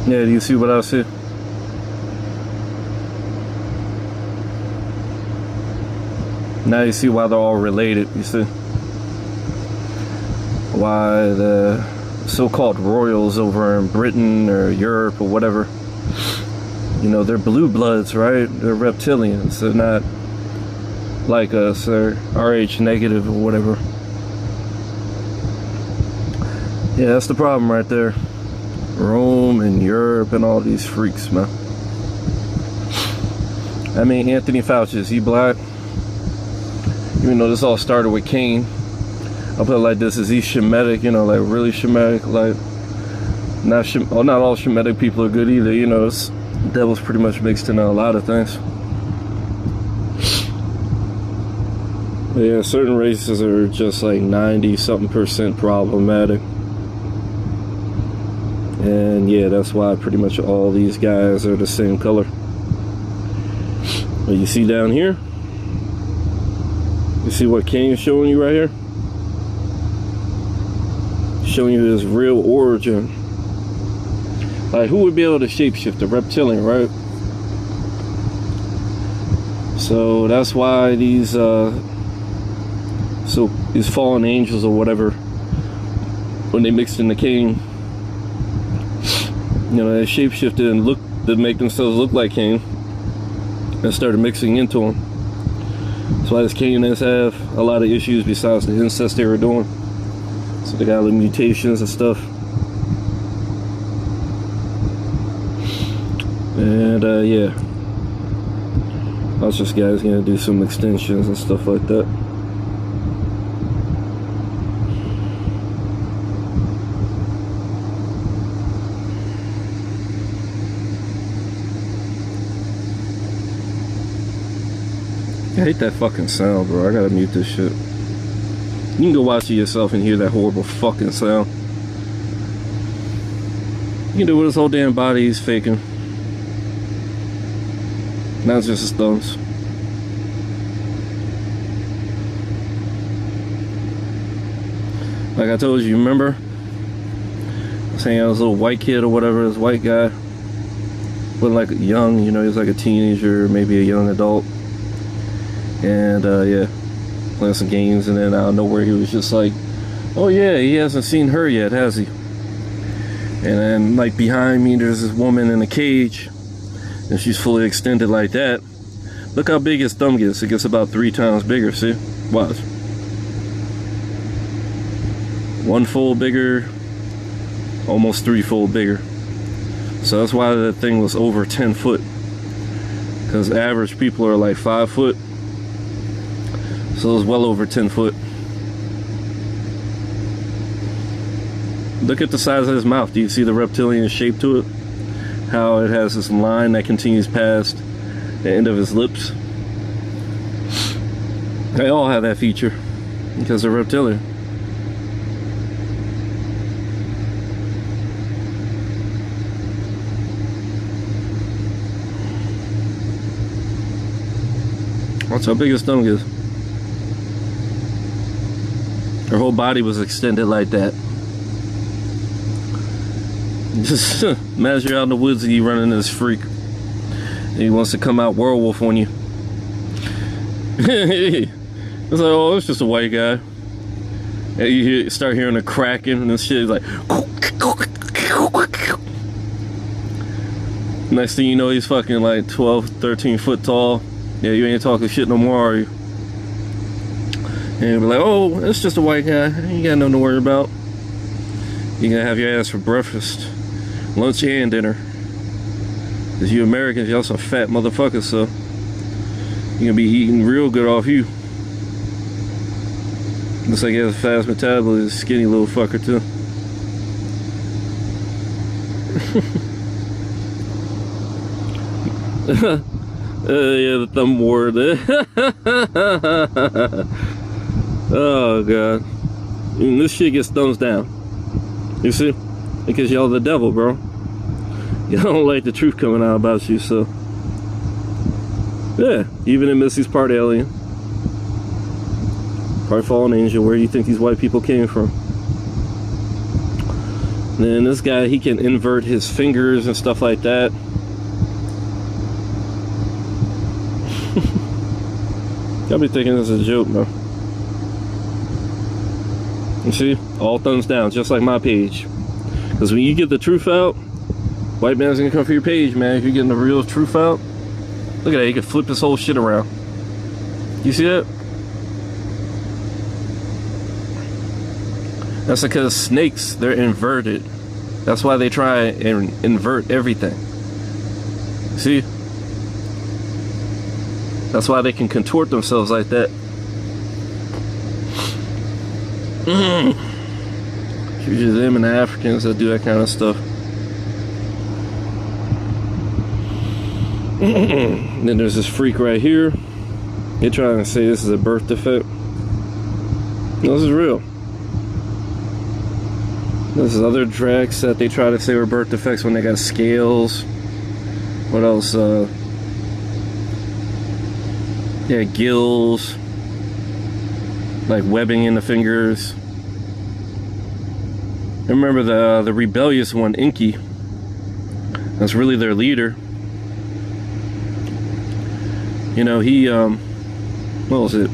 Yeah, do you see what I see? Now you see why they're all related, you see? Why the so-called royals over in Britain or Europe or whatever, you know, they're blue bloods, right? They're reptilians. They're not like us, or RH negative or whatever. Yeah, that's the problem right there. Rome and Europe and all these freaks, man. I mean, Anthony Fauci, is he black? Even though this all started with Cain, I'll put it like this: is he Shemitic? You know, like really Shemitic? Like not all Shemitic people are good either. You know, it's, the devil's pretty much mixed in a lot of things. But yeah, certain races are just like 90-something% problematic. And yeah, that's why pretty much all these guys are the same color. But you see down here, you see what Cain's showing you right here? Showing you his real origin. Like, who would be able to shapeshift? A reptilian, right? So that's why these fallen angels or whatever, when they mixed into Cain, you know, they shapeshifted and looked to make themselves look like Cain and started mixing into him. That's why these Canaanites have a lot of issues besides the incest they were doing. So they got the mutations and stuff. And yeah, us just guys gonna do some extensions and stuff like that. I hate that fucking sound, bro. I gotta mute this shit. You can go watch it yourself and hear that horrible fucking sound. You can do with his whole damn body he's faking. Now it's just his thumbs. Like I told you, remember? I was saying I was a little white kid or whatever, this white guy. Wasn't like young, you know, he was like a teenager, maybe a young adult. And yeah, playing some games, and then out of nowhere he was just like, oh yeah, he hasn't seen her yet, has he? And then like behind me there's this woman in a cage, and she's fully extended like that. Look how big his thumb gets. It gets about 3 times bigger. See? Watch. 1 fold bigger, almost 3-fold bigger. So that's why that thing was over 10 foot, because average people are like 5 foot. So it was well over 10 foot. Look at the size of his mouth. Do you see the reptilian shape to it? How it has this line that continues past the end of his lips. They all have that feature because they're reptilian. That's how big his thumb is. Her whole body was extended like that. Just imagine you're out in the woods and you run into this freak. And he wants to come out werewolf on you. It's like, oh, it's just a white guy. And you start hearing the cracking and this shit is like. Next thing you know, he's fucking like 12, 13 foot tall. Yeah, you ain't talking shit no more, are you? And you'll be like, oh, it's just a white guy. You got nothing to worry about. You're gonna have your ass for breakfast, lunch, and dinner. Because you Americans, y'all some fat motherfuckers, so you're gonna be eating real good off you. Looks like he has a fast metabolism, skinny little fucker, too. Yeah, the thumb ward. Oh god, and this shit gets thumbs down. You see, because y'all the devil, bro. Y'all don't like the truth coming out about you, so yeah. Even in Missy's part alien, part fallen angel. Where do you think these white people came from? Then this guy, he can invert his fingers and stuff like that. Y'all be thinking this is a joke, bro. You see? All thumbs down, just like my page. Because when you get the truth out, white man's gonna come for your page, man. If you're getting the real truth out, look at that, he can flip this whole shit around. You see that? That's because snakes, they're inverted. That's why they try and invert everything. See? That's why they can contort themselves like that. It's usually them and the Africans that do that kind of stuff. Then there's this freak right here. They're trying to say this is a birth defect. No, this is real. This is other Dracs that they try to say were birth defects when they got scales. What else? Yeah, gills. Like webbing in the fingers. I remember the rebellious one, Inky. That's really their leader. You know, he what was it?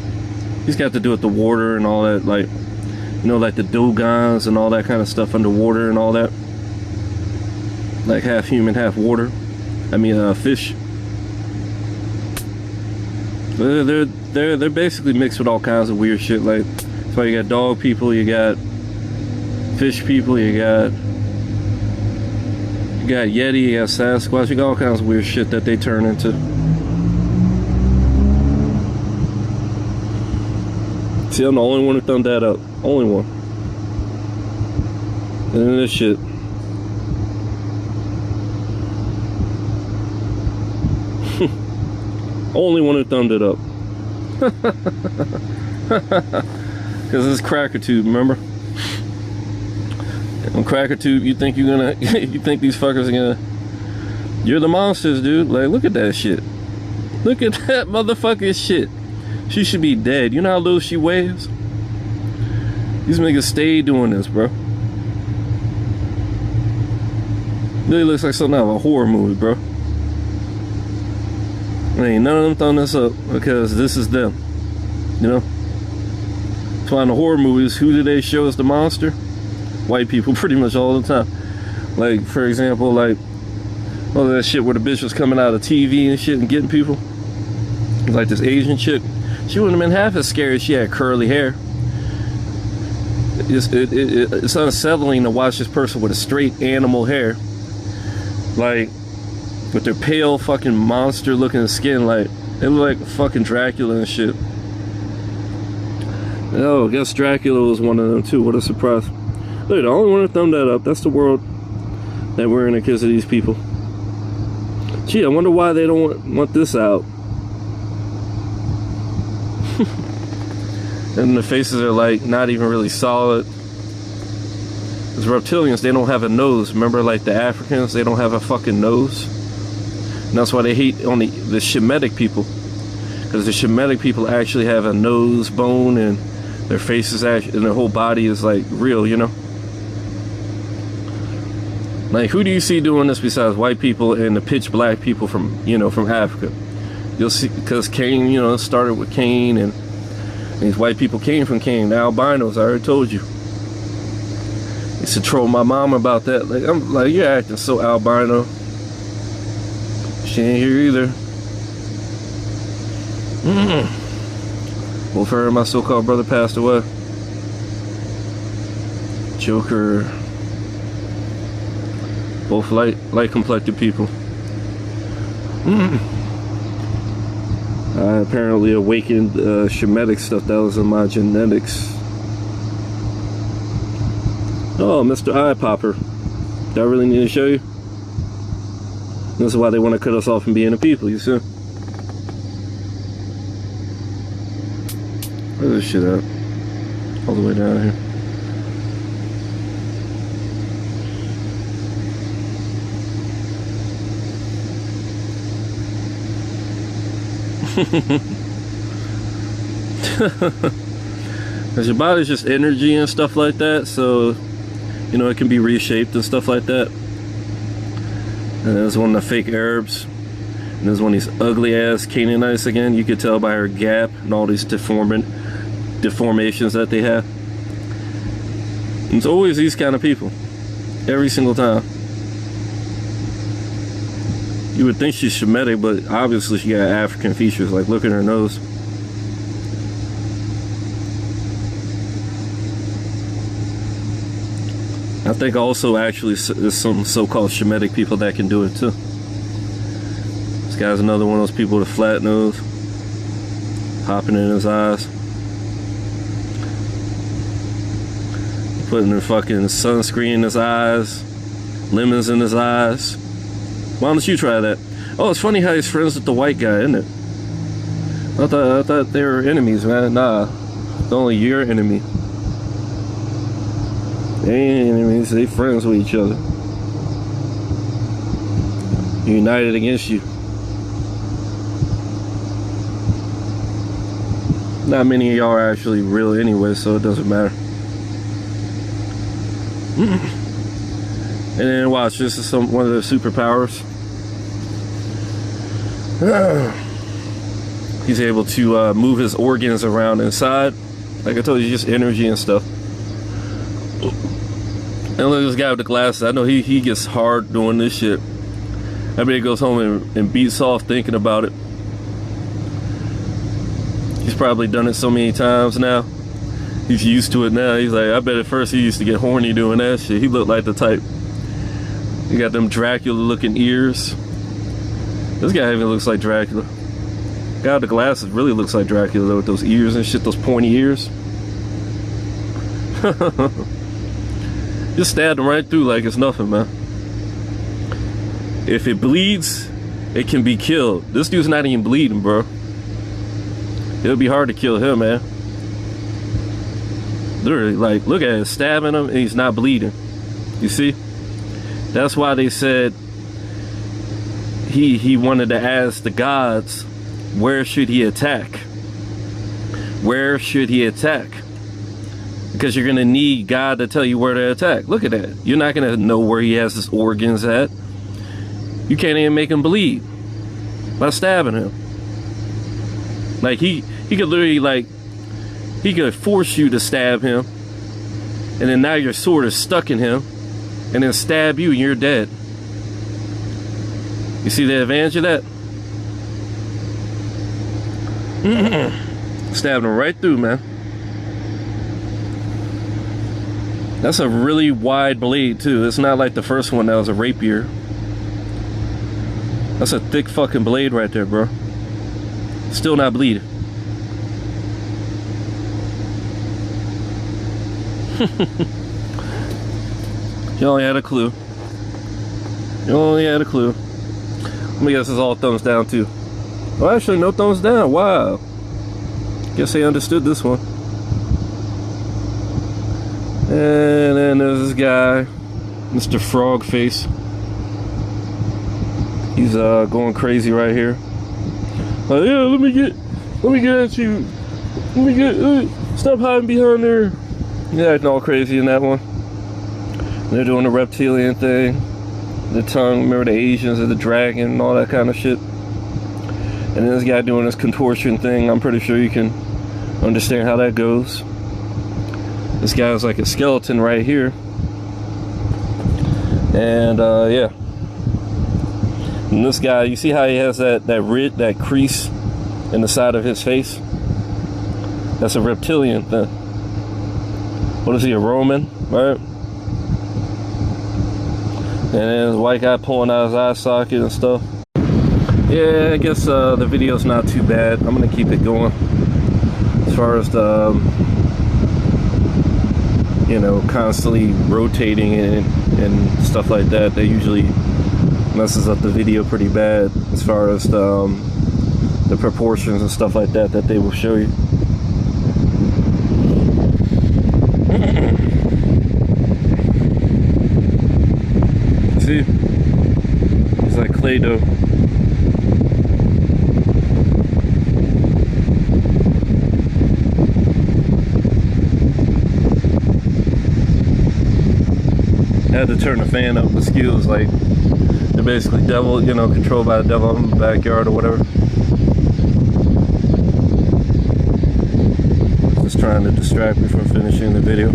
He's got to do with the water and all that, like, you know, like the Dogons and all that kind of stuff underwater and all that. Like half human, half water. I mean, fish. They're basically mixed with all kinds of weird shit. Like, so you got dog people, you got fish people, you got Yeti, you got Sasquatch, you got all kinds of weird shit that they turn into. See, I'm the only one who thumbed that up. Only one. And then this shit. Only one who thumbed it up. Because it's Cracker Tube, remember? On Cracker Tube, you think you're gonna, you think these fuckers are gonna, you're the monsters, dude. Like, look at that shit. Look at that motherfucking shit. She should be dead. You know how little she weighs? These niggas stay doing this, bro. Really looks like something out of a horror movie, bro. Ain't none of them throwing this up because this is them. You know? That's why in the horror movies, who do they show as the monster? White people pretty much all the time. Like, for example, like all that shit where the bitch was coming out of TV and shit and getting people. Like this Asian chick. She wouldn't have been half as scary if she had curly hair. It's unsettling to watch this person with a straight animal hair. Like, with their pale fucking monster looking skin. Like, they look like fucking Dracula and shit. Oh, I guess Dracula was one of them too. What a surprise. Look, the only one to thumb that up. That's the world that we're in because of these people. Gee, I wonder why they don't want this out. And the faces are like not even really solid. As reptilians, they don't have a nose. Remember, like the Africans, they don't have a fucking nose. And that's why they hate on the Shemitic people. Because the Shemitic people actually have a nose bone and their faces actually, and their whole body is like real, you know? Like, who do you see doing this besides white people and the pitch black people from, you know, from Africa? You'll see, because Cain, you know, started with Cain, and these white people came from Cain, the albinos, I already told you. I used to troll my mom about that. Like, I'm like, you're acting so albino. She ain't here either. Both her and my so-called brother passed away. Joker. Both light-complected people. I apparently awakened Shemitic stuff that was in my genetics. Oh, Mr. Eye Popper. Do I really need to show you? This is why they want to cut us off from being a people, you see? Where's this shit at? All the way down here. Because your body's just energy and stuff like that, so You know, it can be reshaped and stuff like that. And there's one of the fake Arabs. And there's one of these ugly ass Canaanites again. You could tell by her gap and all these deformations that they have. And it's always these kind of people. Every single time. You would think she's Shemitic, but obviously she got African features. Like, look at her nose. I think also actually there's some so-called Shemitic people that can do it too. This guy's another one of those people with a flat nose. Popping in his eyes. Putting the fucking sunscreen in his eyes. Lemons in his eyes. Why don't you try that? Oh, it's funny how he's friends with the white guy, isn't it? I thought they were enemies, man. Nah. It's only your enemy. They ain't enemies, they friends with each other. United against you. Not many of y'all are actually real anyway, so it doesn't matter. And then watch, this is one of their superpowers. He's able to move his organs around inside. Like I told you, just energy and stuff. And look at this guy with the glasses. I know he gets hard doing this shit. I bet he goes home and beats off thinking about it. He's probably done it so many times now. He's used to it now. He's like, I bet at first he used to get horny doing that shit. He looked like the type. He got them Dracula looking ears. This guy even looks like Dracula. Guy with the glasses really looks like Dracula though, with those ears and shit, those pointy ears. Just stabbed him right through like it's nothing, man. If it bleeds, it can be killed. This dude's not even bleeding, bro. It'll be hard to kill him, man. Literally, like, look at it, stabbing him and he's not bleeding. You see? That's why they said he wanted to ask the gods, where should he attack? Where should he attack? Because you're gonna need God to tell you where to attack. Look at that. You're not gonna know where he has his organs at. You can't even make him bleed by stabbing him. Like he could literally, like, he could force you to stab him, and then now your sword is stuck in him, and then stab you and you're dead. You see the advantage of that? Stabbed him right through, man. That's a really wide blade too. It's not like the first one that was a rapier. That's a thick fucking blade right there, bro. Still not bleeding. You only had a clue. You only had a clue. Let me guess it's all thumbs down too. Oh, actually no thumbs down. Wow. Guess they understood this one. And then there's this guy, Mr. Frog Face. He's going crazy right here. Like, yeah, let me get at you. Let me get, stop hiding behind there. Yeah, acting all crazy in that one. They're doing the reptilian thing. The tongue, remember the Asians and the dragon and all that kind of shit. And then this guy doing this contortion thing. I'm pretty sure you can understand how that goes. This guy's like a skeleton right here. And yeah. And this guy, you see how he has that crease in the side of his face? That's a reptilian thing. What is he, a Roman, right? And then this white guy pulling out his eye socket and stuff. Yeah, I guess the video's not too bad. I'm gonna keep it going. As far as the you know, constantly rotating and stuff like that, that usually messes up the video pretty bad as far as the proportions and stuff like that they will show you. See? It's like clay dough. had to turn the fan up. The skills, like, they're basically devil, you know, controlled by the devil in the backyard or whatever. Just trying to distract me from finishing the video.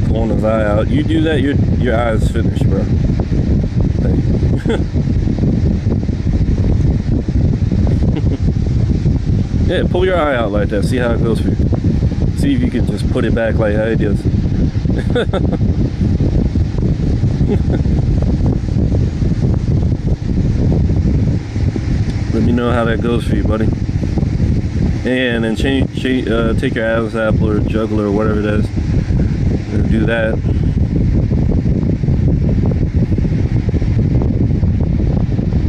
Pulling his eye out. You do that, your eye's finished, bro. Yeah, pull your eye out like that. See how it goes for you. See if you can just put it back like how it does. Let me know how that goes for you, buddy. And then take your Adam's apple or jugular or whatever it is. And do that.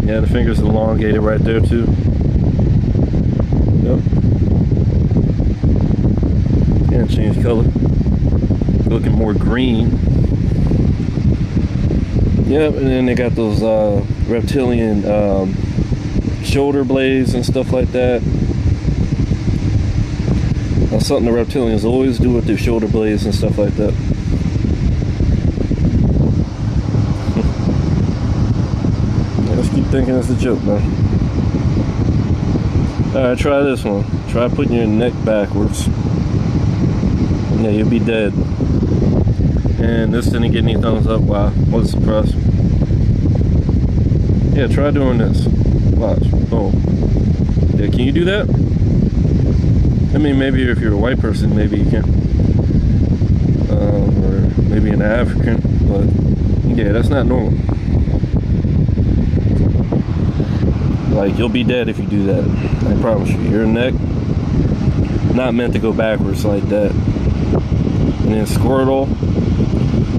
Yeah, the finger's elongated right there too. Yep. And change color. Looking more green. Yep, and then they got those reptilian shoulder blades and stuff like that. That's something the reptilians always do with their shoulder blades and stuff like that. I just keep thinking it's a joke, man. Alright, try this one. Try putting your neck backwards. Yeah, you'll be dead. And this didn't get any thumbs up. Wow, what a surprise. Yeah, try doing this. Watch. Boom. Yeah, can you do that? I mean, maybe if you're a white person, maybe you can. Or maybe an African. But yeah, that's not normal. Like, you'll be dead if you do that. I promise you. Your neck, not meant to go backwards like that. And then Squirtle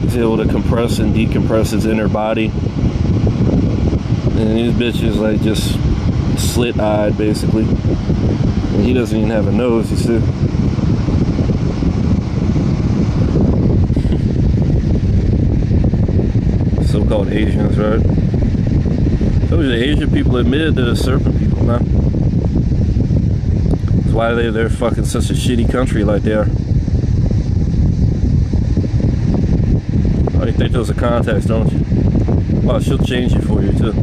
is able to compress and decompress his inner body. And these bitches, like, just slit-eyed, basically. And he doesn't even have a nose, you see. So-called Asians, right? Those are Asian people admitted to the serpent people now. That's why they're fucking such a shitty country like they are. Oh, you think those are contacts, don't you? Well, she'll change it for you too.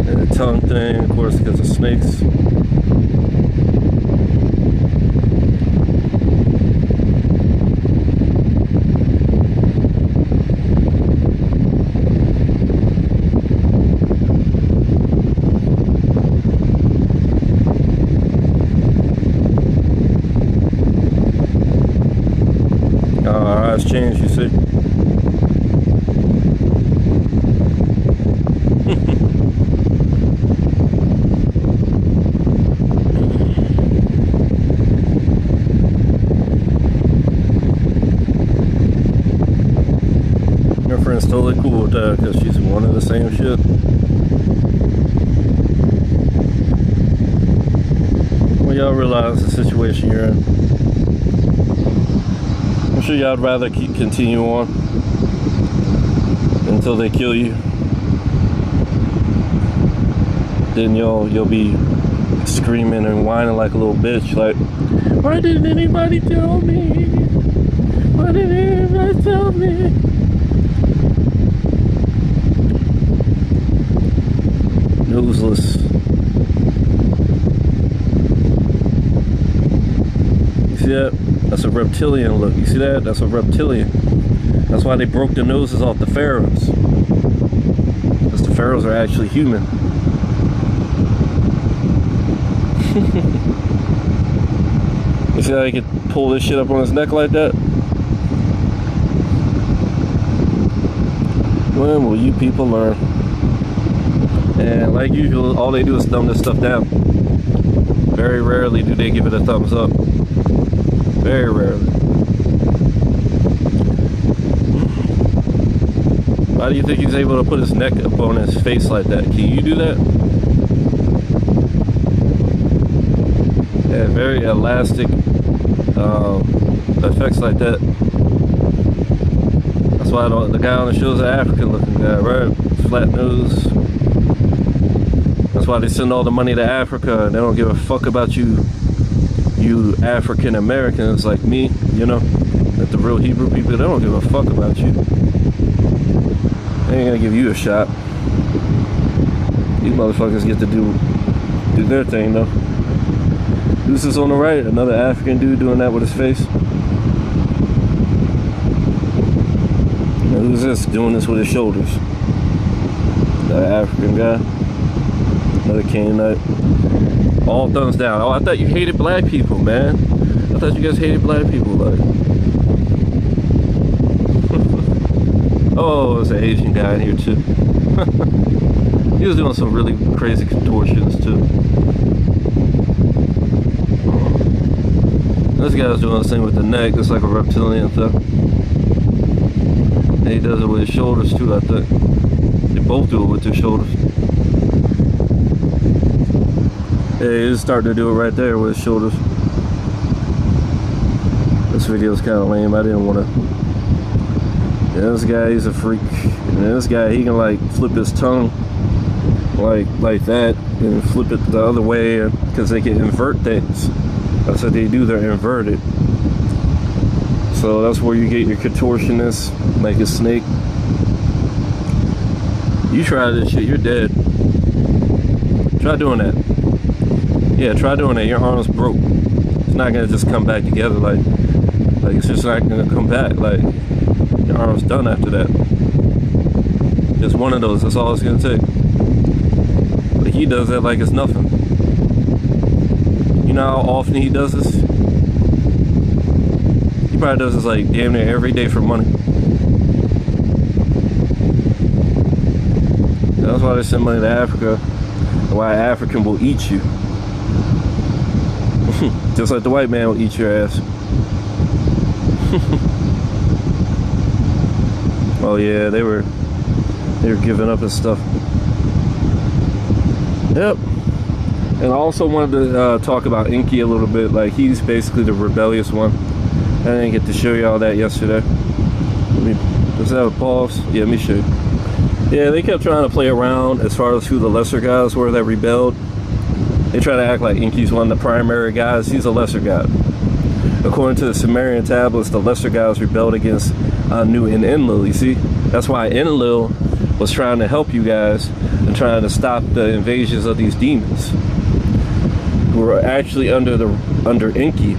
And the tongue thing, of course, because of snakes. Our eyes change, you see. Your friend's totally cool with that because she's one of the same shit. Well, y'all realize the situation you're in. I'm sure y'all'd rather continue on until they kill you. Then you'll be screaming and whining like a little bitch, like, why didn't anybody tell me? Why didn't anybody tell me? Noseless. You see that? That's a reptilian look. You see that? That's a reptilian. That's why they broke the noses off the pharaohs. Because the pharaohs are actually human. You see how he could pull this shit up on his neck like that? When will you people learn? And like usual, all they do is thumb this stuff down. Very rarely do they give it a thumbs up. Very rarely. Why do you think he's able to put his neck up on his face like that? Can you do that? Yeah, very elastic effects like that. That's why the guy on the show is an African looking guy, right? Flat nose. That's why they send all the money to Africa and they don't give a fuck about you you African Americans like me, you know, like the real Hebrew people, they don't give a fuck about you. They ain't gonna give you a shot. These motherfuckers get to do their thing though. Who's this on the right? Another African dude doing that with his face. Now, who's this doing this with his shoulders? Another African guy. Another Canaanite. All thumbs down. Oh, I thought you hated black people, man. I thought you guys hated black people. Like, oh, there's an Asian guy in here too. He was doing some really crazy contortions too. This guy's doing the same with the neck. It's like a reptilian thing. And he does it with his shoulders too, I think. They both do it with their shoulders. Yeah, he's starting to do it right there with his shoulders. This video's kind of lame. I didn't want to. Yeah, this guy, he's a freak. And this guy, he can like flip his tongue like that and flip it the other way because they can invert things. That's what they do. They're inverted. So that's where you get your contortionist, like a snake. You try this shit, you're dead. Try doing that. Yeah, try doing that. Your arm's broke. It's not gonna just come back together like it's just not gonna come back. Like your arm's done after that. Just one of those. That's all it's gonna take. But he does that like it's nothing. You know how often he does this? He probably does this like damn near every day for money. That's why they send money to Africa. And why an African will eat you. Just like the white man will eat your ass. Oh yeah, they were giving up and stuff. Yep. And I also wanted to talk about Inky a little bit. Like, he's basically the rebellious one. I didn't get to show you all that yesterday. Does that have a pause? Yeah, let me show you. Yeah, they kept trying to play around as far as who the lesser guys were that rebelled. They try to act like Inky's one of the primary guys. He's a lesser god. According to the Sumerian tablets, the lesser guys rebelled against Anu and Enlil. You see, that's why Enlil was trying to help you guys and trying to stop the invasions of these demons who were actually under Enki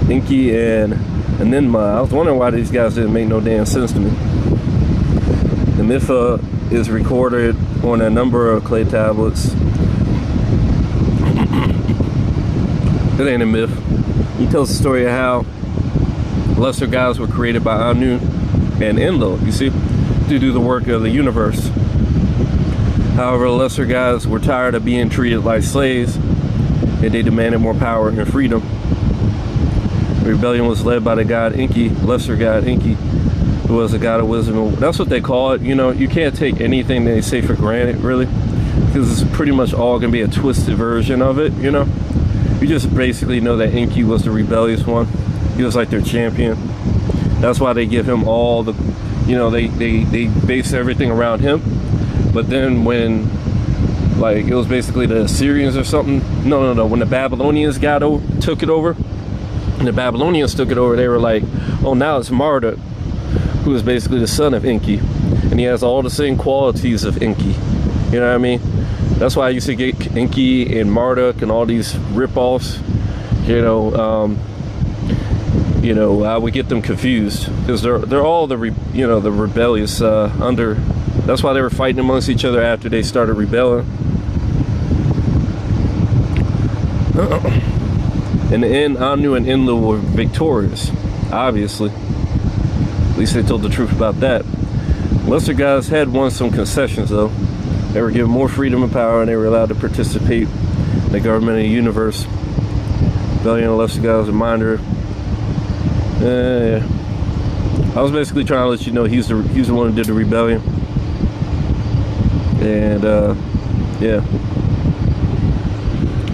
and Ninma. I was wondering why these guys didn't make no damn sense to me. The Miphah is recorded on a number of clay tablets. It ain't a myth. He tells the story of how lesser gods were created by Anu and Enlil, you see, to do the work of the universe. However, the lesser gods were tired of being treated like slaves, and they demanded more power and freedom. The rebellion was led by the god Enki, lesser god Enki, who was a god of wisdom. That's what they call it. You know, you can't take anything they say for granted, really, because it's pretty much all gonna be a twisted version of it, you know. You just basically know that Enki was the rebellious one. He was like their champion. That's why they give him all the, you know, they base everything around him. But then when, like, it was basically the Assyrians or something. No. When the Babylonians took it over, and the Babylonians took it over, they were like, oh, now it's Marduk, who is basically the son of Enki. And he has all the same qualities of Enki. You know what I mean? That's why I used to get Enki and Marduk and all these rip-offs. I would get them confused because they're all the rebellious under. That's why they were fighting amongst each other after they started rebelling. In the end, Anu and Enlil were victorious, obviously. At least they told the truth about that. Lesser guys had won some concessions though. They were given more freedom and power, and they were allowed to participate in the government of the universe. Rebellion of lesser guys, reminder. Yeah. I was basically trying to let you know he's the one who did the rebellion. And yeah.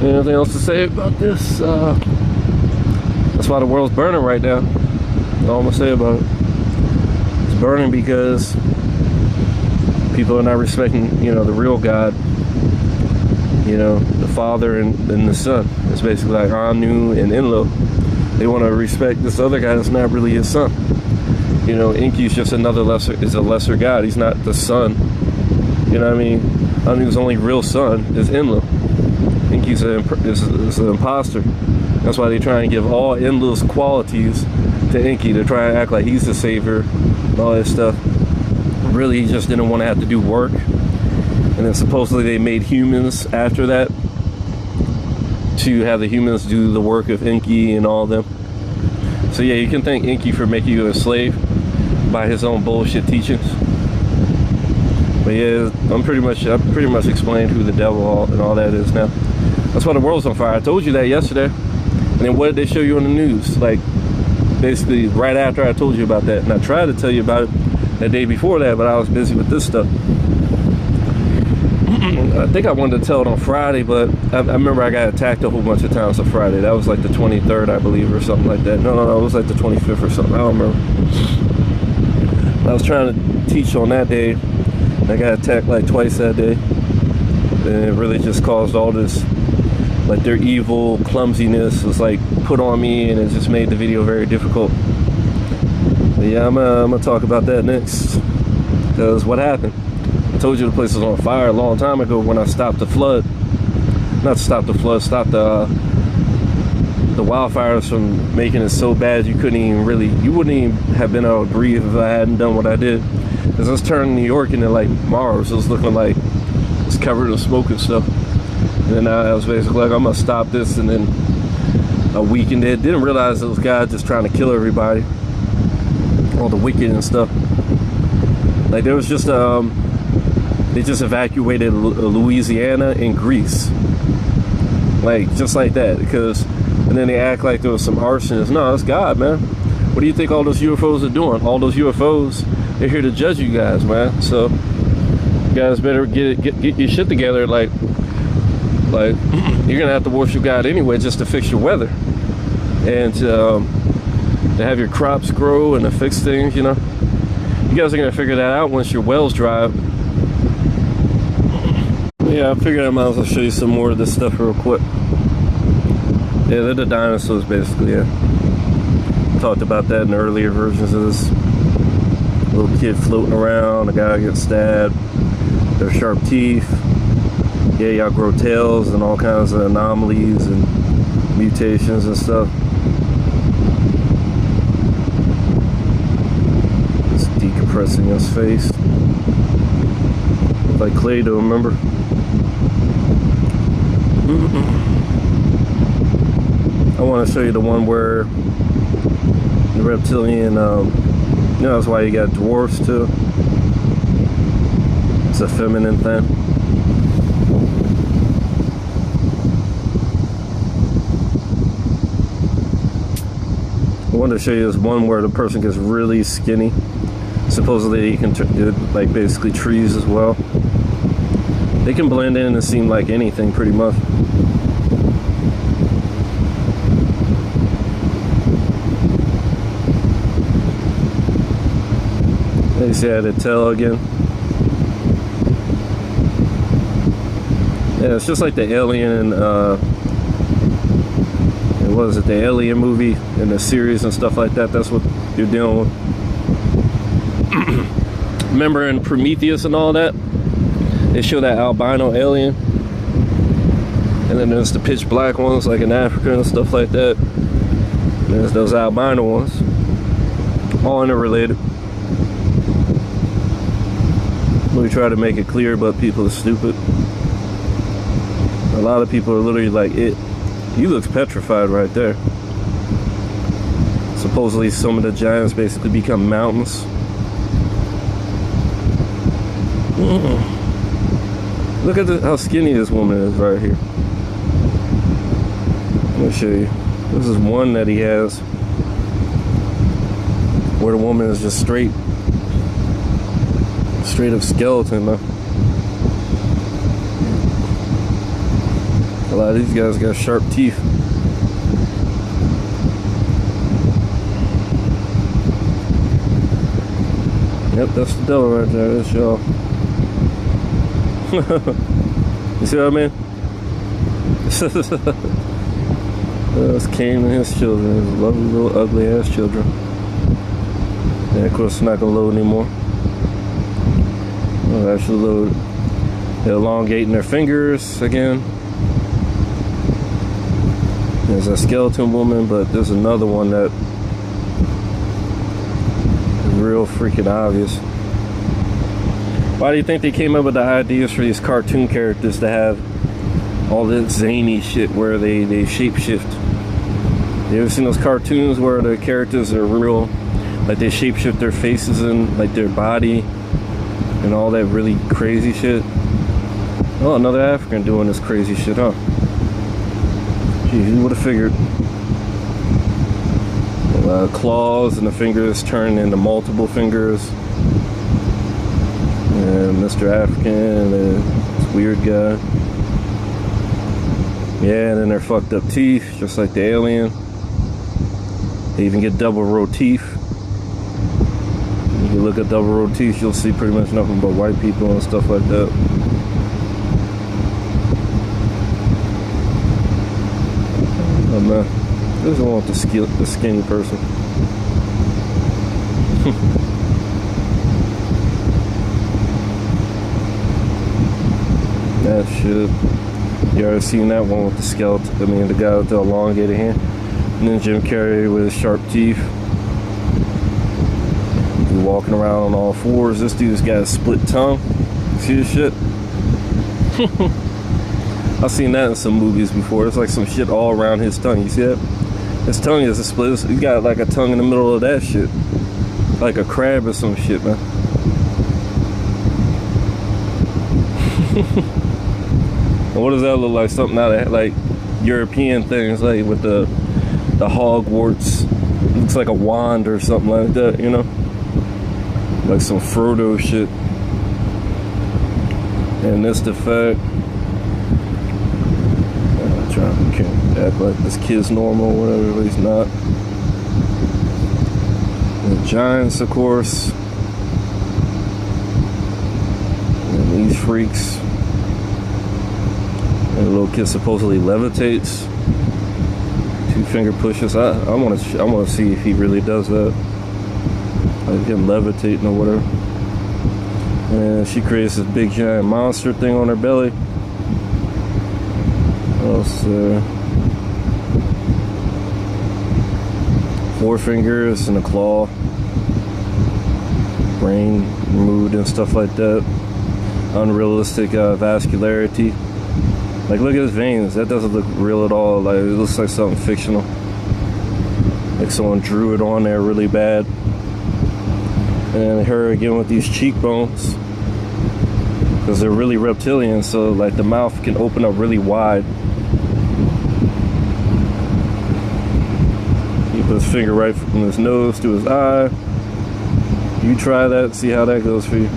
Anything else to say about this? That's why the world's burning right now. That's all I'm gonna say about it. It's burning because people are not respecting, the real God. You know, the father and the son. It's basically like Anu and Enlil. They want to respect this other guy that's not really his son. You know, Enki's just another is a lesser god. He's not the son. You know what I mean? Anu's only real son is Enlil. Enki's is an imposter. That's why they try and give all Enlil's qualities to Enki to try and act like he's the savior and all that stuff. Really, he just didn't want to have to do work. And then supposedly they made humans after that to have the humans do the work of Enki and all of them. So yeah, you can thank Enki for making you a slave by his own bullshit teachings. But yeah, I pretty much explained who the devil and all that is now. That's why the world's on fire. I told you that yesterday. And then what did they show you on the news? Like, basically right after I told you about that. And I tried to tell you about it the day before that, but I was busy with this stuff. I think I wanted to tell it on Friday, but I remember I got attacked a whole bunch of times on Friday. That was like the 23rd, I believe, or something like that. No, it was like the 25th or something. I don't remember. I was trying to teach on that day. I got attacked like twice that day. And it really just caused all this, like their evil clumsiness was like put on me, and it just made the video very difficult. But yeah, I'm gonna talk about that next. Because what happened? I told you the place was on fire a long time ago when I stopped the flood. Not stop the flood, stop the wildfires from making it so bad you wouldn't even have been able to breathe if I hadn't done what I did. Because I was turning New York into like Mars. It was looking like it's covered in smoke and stuff. And then I was basically like, I'm gonna stop this, and then I weakened it. Didn't realize it was God just trying to kill everybody, all the wicked and stuff. Like there was just they just evacuated Louisiana and Greece, like just like that. And then they act like there was some arsonists. No, it's God, man. What do you think all those UFOs are doing? All those UFOs, they're here to judge you guys, man. So you guys better get your shit together. Like you're gonna have to worship God anyway just to fix your weather and to have your crops grow and to fix things. You know, you guys are gonna figure that out once your wells dry up. Yeah, I figured I might as well show you some more of this stuff real quick. Yeah, they're the dinosaurs basically. Yeah, talked about that in the earlier versions of this. Little kid floating around, a guy gets stabbed, their sharp teeth. Yeah, y'all grow tails and all kinds of anomalies and mutations and stuff. Just decompressing his face. Like clay dough, remember? I want to show you the one where the reptilian, you know, that's why you got dwarfs too. It's a feminine thing. I wanted to show you this one where the person gets really skinny. Supposedly you can do like basically trees as well. They can blend in and seem like anything pretty much. You see how the tail again? Yeah, it's just like the Alien, what is it, the Alien movie and the series and stuff like that. That's what you're dealing with. Remember in Prometheus and all that? They show that albino alien. And then there's the pitch black ones like in Africa and stuff like that. And there's those albino ones. All interrelated. We try to make it clear, but people are stupid. A lot of people are literally like, he looks petrified right there. Supposedly some of the giants basically become mountains. Look at how skinny this woman is right here. Let me show you. This is one that he has where the woman is just straight up skeleton, though. A lot of these guys got sharp teeth. Yep, that's the devil right there. That's y'all. You see what I mean? That's Kane and his children, his lovely little ugly ass children. And of course, it's not gonna load anymore. Well, actually load. They're elongating their fingers again. There's a skeleton woman, but there's another one that is real freaking obvious. Why do you think they came up with the ideas for these cartoon characters to have all this zany shit where they shapeshift? You ever seen those cartoons where the characters are real, like they shapeshift their faces and like their body and all that really crazy shit? Oh, another African doing this crazy shit, huh? Gee, who would have figured? Claws and the fingers turn into multiple fingers. And Mr. African, this weird guy. Yeah, and then they're fucked up teeth, just like the alien. They even get double row teeth. If you look at double row teeth, you'll see pretty much nothing but white people and stuff like that. Oh man, this is one with the skinny person. That shit. You already seen that one with the skeleton? I mean, the guy with the elongated hand. And then Jim Carrey with his sharp teeth. He's walking around on all fours. This dude's got a split tongue. See this shit? I've seen that in some movies before. It's like some shit all around his tongue. You see that? His tongue is a split. He's got like a tongue in the middle of that shit. Like a crab or some shit, man. What does that look like? Something out of like European things, like with the Hogwarts. It looks like a wand or something like that, you know? Like some Frodo shit. And this the fact. I'm trying to act like this kid's normal or whatever, but he's not. The giants, of course. And these freaks. And the little kid supposedly levitates. 2-finger pushes. I want to see if he really does that. Like him levitating or whatever. And she creates this big giant monster thing on her belly. What else? 4 fingers and a claw. Brain removed and stuff like that. Unrealistic vascularity. Like, look at his veins. That doesn't look real at all. Like, it looks like something fictional. Like someone drew it on there really bad. And her again with these cheekbones. Because they're really reptilian, so like the mouth can open up really wide. He put his finger right from his nose to his eye. You try that and see how that goes for you.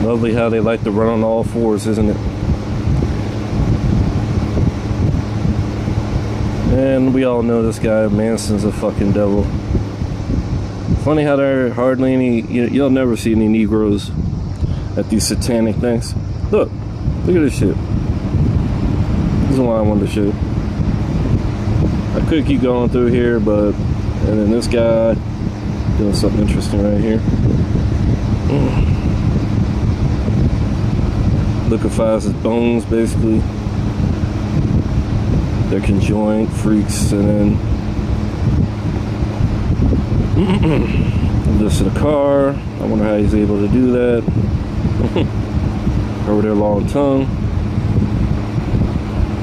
Lovely how they like to run on all fours, isn't it? And we all know this guy Manson's a fucking devil. Funny how there are hardly any, you'll never see any Negroes at these satanic things. Look at this shit. This is why I wanted to show. I could keep going through here, but, and then this guy doing something interesting right here. Liquefies his bones, basically. They're conjoined freaks, and then this to the car. I wonder how he's able to do that. Over their long tongue.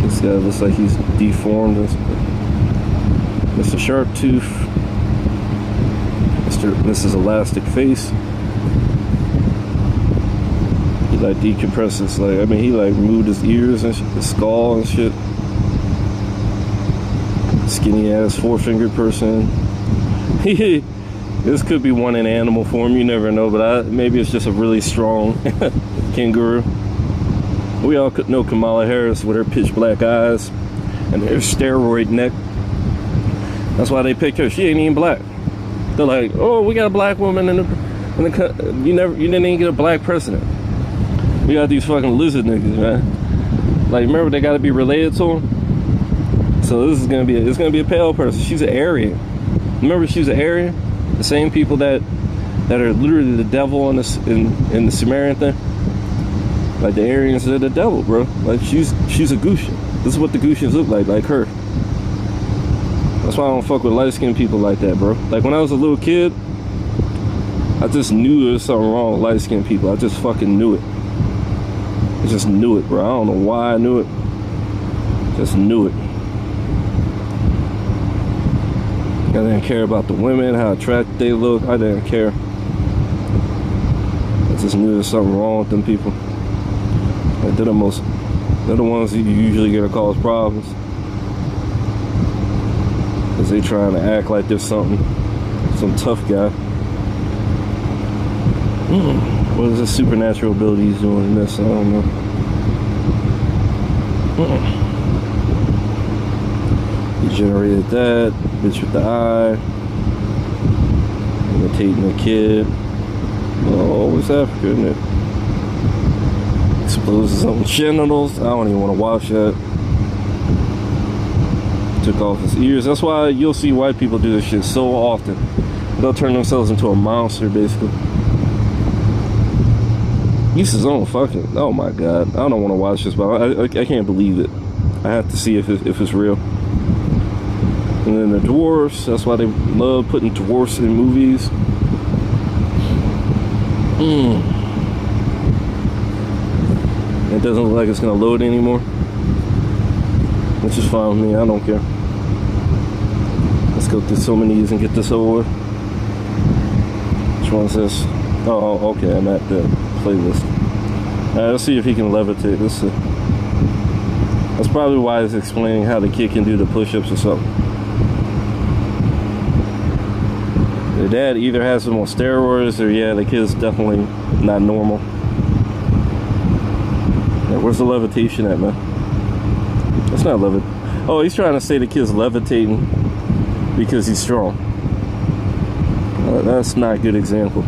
This guy looks like he's deformed. Mr. Sharp Tooth. Mrs. Elastic Face. He like decompresses, like, I mean, he like removed his ears and his skull and shit. Skinny ass 4-fingered person. This could be one in animal form, you never know, but maybe it's just a really strong kangaroo. We all could know Kamala Harris with her pitch black eyes and her steroid neck. That's why they picked her. She ain't even black. They're like, oh, we got a black woman in the you didn't even get a black president. We got these fucking lizard niggas, man. Like, remember, they got to be related to them. So this is gonna be it's gonna be a pale person. She's an Aryan. Remember, she's an Aryan. The same people that are literally the devil in the Sumerian thing. Like, the Aryans are the devil, bro. Like, she's a Gushan. This is what the Gushans look like her. That's why I don't fuck with light-skinned people like that, bro. Like, when I was a little kid, I just knew there was something wrong with light-skinned people. I just fucking knew it. I just knew it, bro. I don't know why I knew it. Just knew it. I didn't care about the women, how attractive they look. I didn't care. I just knew there's something wrong with them people. Like, they're the ones that you usually get to cause problems. Cause they trying to act like there's some tough guy. What is this supernatural ability he's doing in this? I don't know. He generated that. Bitch with the eye. Imitating a kid. Oh, it's Africa, isn't it? Exposes some genitals. I don't even want to watch that. Took off his ears. That's why you'll see white people do this shit so often. They'll turn themselves into a monster, basically. He's his own fucking. Oh my god. I don't want to watch this, but I can't believe it. I have to see if it's real. And then the dwarfs. That's why they love putting dwarfs in movies. It doesn't look like it's gonna load anymore, which is fine with me. I don't care. Let's go through some of these and get this over. Which one's this? Oh, okay. I'm at the playlist. Alright, let's see if he can levitate. Let's see. That's probably why he's explaining how the kid can do the push-ups or something. The dad either has him on steroids or, yeah, the kid's definitely not normal. Yeah, where's the levitation at, man? It's not levitating. Oh, he's trying to say the kid's levitating because he's strong. That's not a good example.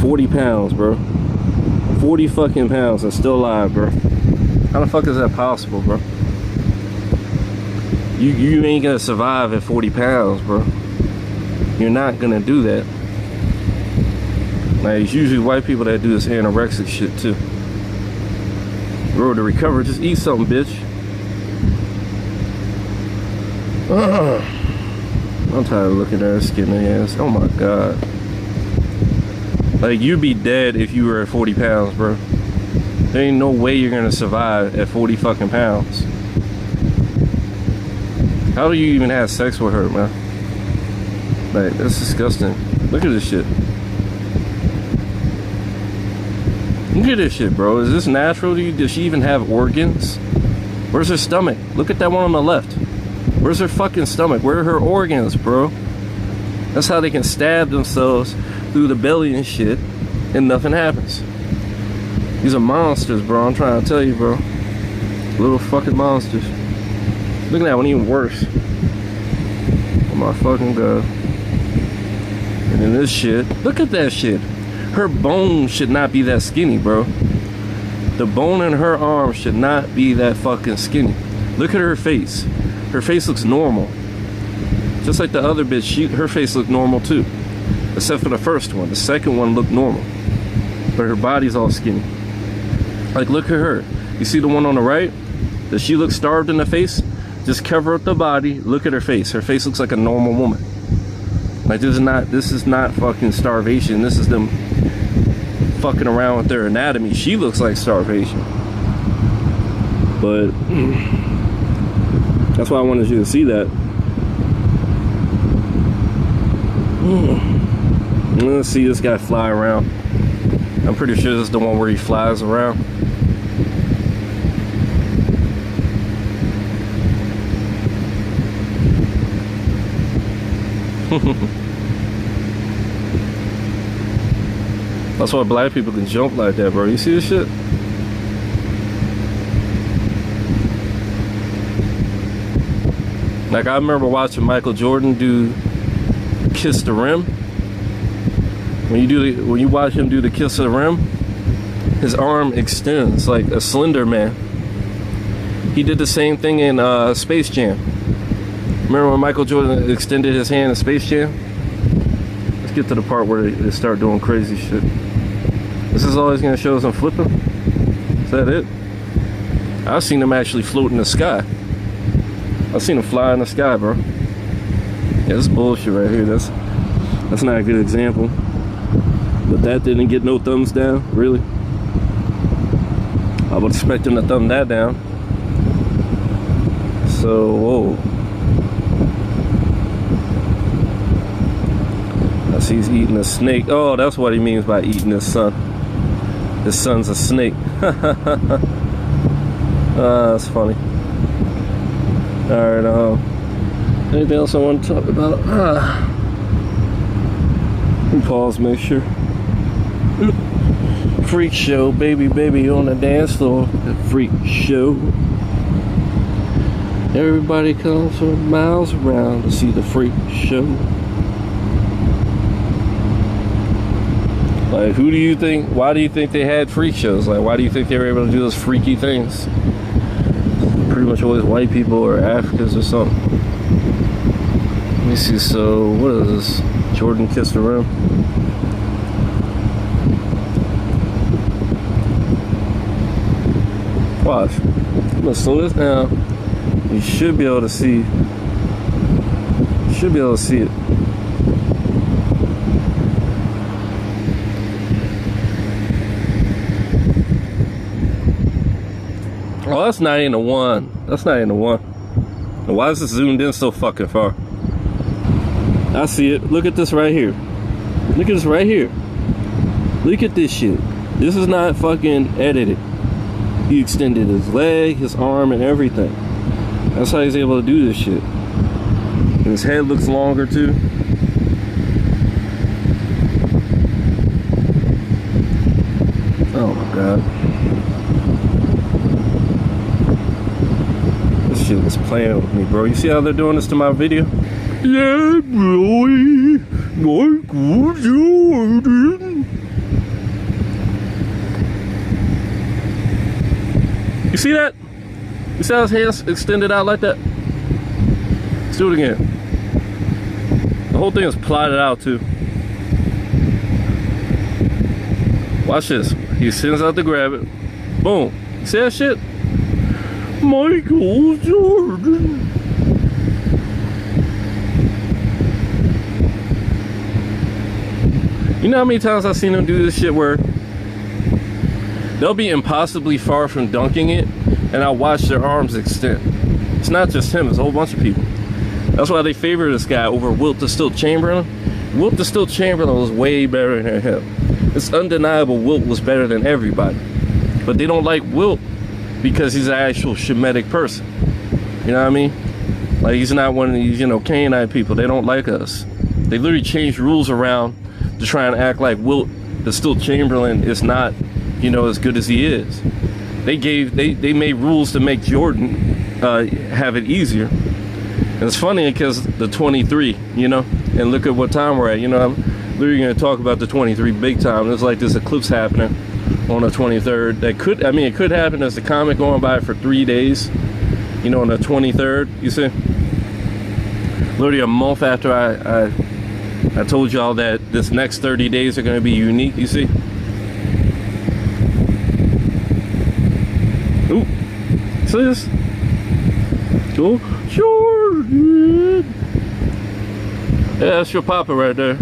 40 pounds, bro. 40 fucking pounds and still alive, bro. How the fuck is that possible, bro? You ain't gonna survive at 40 pounds, bro. You're not gonna do that. Like, it's usually white people that do this anorexic shit too. Bro, to recover, just eat something, bitch. I'm tired of looking at her skinny ass. Oh my god. Like, you'd be dead if you were at 40 pounds, bro. There ain't no way you're gonna survive at 40 fucking pounds. How do you even have sex with her, man? Like, that's disgusting. Look at this shit. Look at this shit, bro. Is this natural to you? Does she even have organs? Where's her stomach? Look at that one on the left. Where's her fucking stomach? Where are her organs, bro? That's how they can stab themselves through the belly and shit, and nothing happens. These are monsters, bro. I'm trying to tell you, bro. Little fucking monsters. Look at that one, even worse. Oh my fucking god. And then this shit. Look at that shit. Her bone should not be that skinny, bro. The bone in her arm should not be that fucking skinny. Look at her face. Her face looks normal. Just like the other bitch, her face looked normal too. Except for the first one. The second one looked normal. But her body's all skinny. Like, look at her. You see the one on the right? Does she look starved in the face? Just cover up the body. Look at her face. Her face looks like a normal woman. Like, this is not fucking starvation. This is them fucking around with their anatomy. She looks like starvation. But that's why I wanted you to see that. Let's see this guy fly around. I'm pretty sure this is the one where he flies around. That's why black people can jump like that, bro. You see this shit? Like, I remember watching Michael Jordan do Kiss the Rim. When you watch him do the Kiss of the Rim, his arm extends like a Slender Man. He did the same thing in Space Jam. Remember when Michael Jordan extended his hand in Space Jam? Let's get to the part where they start doing crazy shit. This is all he's gonna show us him flipping? Is that it? I've seen him actually float in the sky. I've seen him fly in the sky, bro. Yeah, this is bullshit right here. That's not a good example. But that didn't get no thumbs down, really. I would expect him to thumb that down. So, whoa. I see he's eating a snake. Oh, that's what he means by eating his son. His son's a snake. That's funny. Alright, anything else I want to talk about? Pause, make sure. Freak show, baby on the dance floor. The freak show. Everybody comes from miles around to see the freak show. Like, who do you think, why do you think they had freak shows? Like, why do you think they were able to do those freaky things? Pretty much always white people or Africans or something. Let me see, so, what is this? Jordan kissed the rim. Watch. I'm gonna slow this down. You should be able to see. You should be able to see it. Oh, that's not even a one. That's not even a one. And why is this zoomed in so fucking far? I see it. Look at this right here. Look at this right here. Look at this shit. This is not fucking edited. He extended his leg, his arm, and everything. That's how he's able to do this shit. And his head looks longer too. Oh my god. This shit is playing with me, bro. You see how they're doing this to my video? Yeah, boy. Michael Jordan. You see that? You see how his hands extended out like that? Let's do it again. The whole thing is plotted out too. Watch this. He sends out to grab it. Boom. You see that shit? Michael Jordan. You know how many times I've seen him do this shit where they'll be impossibly far from dunking it, and I'll watch their arms extend. It's not just him, it's a whole bunch of people. That's why they favor this guy over Wilt the Stilt Chamberlain. Wilt the Stilt Chamberlain was way better than him. It's undeniable Wilt was better than everybody. But they don't like Wilt because he's an actual Shemitic person. You know what I mean? Like, he's not one of these, you know, Canaanite people. They don't like us. They literally changed rules around to try and act like Wilt the Stilt Chamberlain is not, you know, as good as he is. They made rules to make Jordan have it easier. And it's funny because the 23, you know, and look at what time we're at. You know, I'm literally going to talk about the 23 big time. There's like this eclipse happening on the 23rd. That could, I mean, it could happen as the comet going by for 3 days, you know, on the 23rd, you see? Literally a month after I told y'all that this next 30 days are going to be unique, you see? Ooh, see this? Go Jordan! Yeah, that's your papa right there.